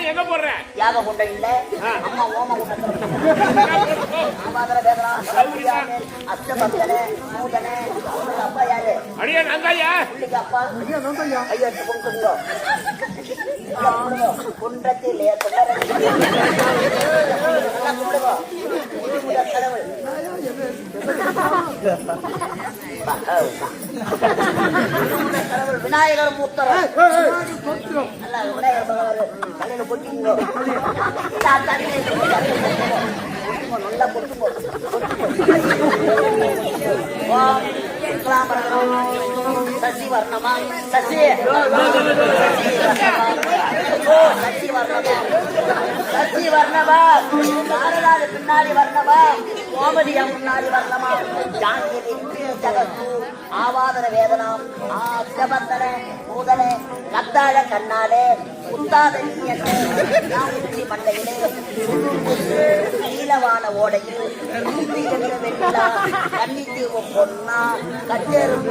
எங்க போடுற யாக கொண்ட இல்ல அம்மா ஓம கொண்ட அஷ்டபந்தனே மூதனே அப்பா யாரு அடியா நந்தாயா அப்பா ஐயா நந்தாயா ஐயா கொண்டு குன்றத்திலே கடவுள் விநாயகர் மூத்தவர் விநாயகர் தலையில பொட்டிங்க நல்லா பொட்டு சசி வர்ணமா சசி சசி வர்ணமா சசி வர்ணவா நாரதாது பின்னாடி வர்ணவா கோமதியா முன்னாடி வர்ணமா ஜாங்கிரி ஜகத்து ஆவாதன வேதனம் ஆசிரபந்தன மூதனே கத்தாழ கண்ணாலே முத்தாத மண்டையிலே நீலவான ஓடையில் வெண்ணிலா கன்னித்தீவு பொன்னா கச்சேரும்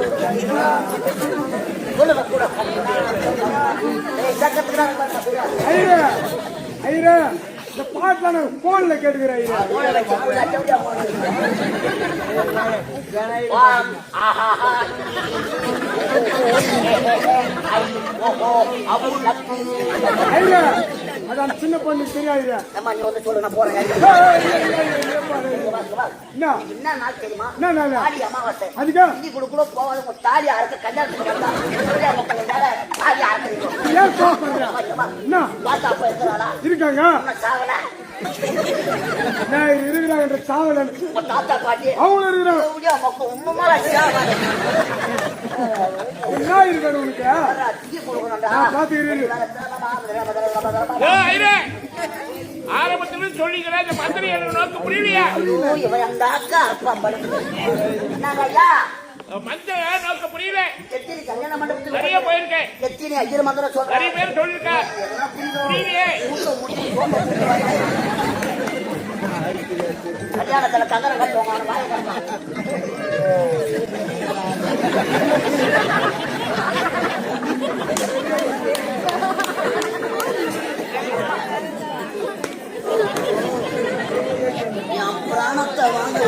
கூட இந்த பாட்டுல நான் போன்ல கேட்டுக்கிறேன் அதான் சின்ன பொண்ணு தெரியாது சொல்லுங்க போறேன் என்ன நாள் தெரியுமா அமாவாசை அதுக்கா கூட போவாது தாலி அறுக்க கல்யாணத்துக்கு இருக்காங்க இருக்கிறாங்க சாவல தாத்தா பாட்டி அவங்க இருக்கிறாங்க என்ன இருக்காரு உனக்கு ஆரம்பத்தில் சொல்லிக்கிறேன் இந்த மந்திரி எனக்கு நோக்க புரியலையா மந்திர நோக்க புரியல நிறைய போயிருக்கேன் நிறைய பேர் சொல்லிருக்கேன் புரியலையே கல்யாணத்துல கங்கரம் கட்டுவாங்க பிராணத்தை வாங்க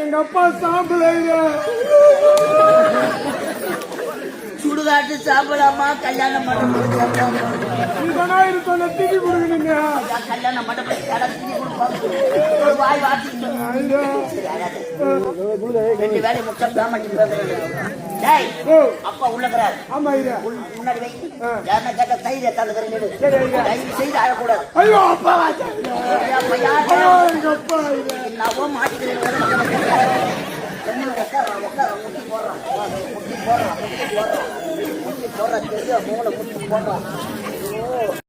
எங்க அப்பா சாப்பிட சுடுகாட்டு சாப்பிடாமா கல்யாணம் திதி கொடுக்கணுங்க கல்யாணம் வாய் வாட்டி ரெண்டு வேலை முக்கம் அப்பா உள்ளக்கிறார் முன்னாடி வை யாருன்னா கேட்ட தைரிய தந்துக்கிறேன் தயவு செய்து அழக்கூடாது ஐயோ அப்பா என்னவோ மாட்டிக்கிறேன் போடுறான் தெரியும் மூணு முட்டி போடுறான்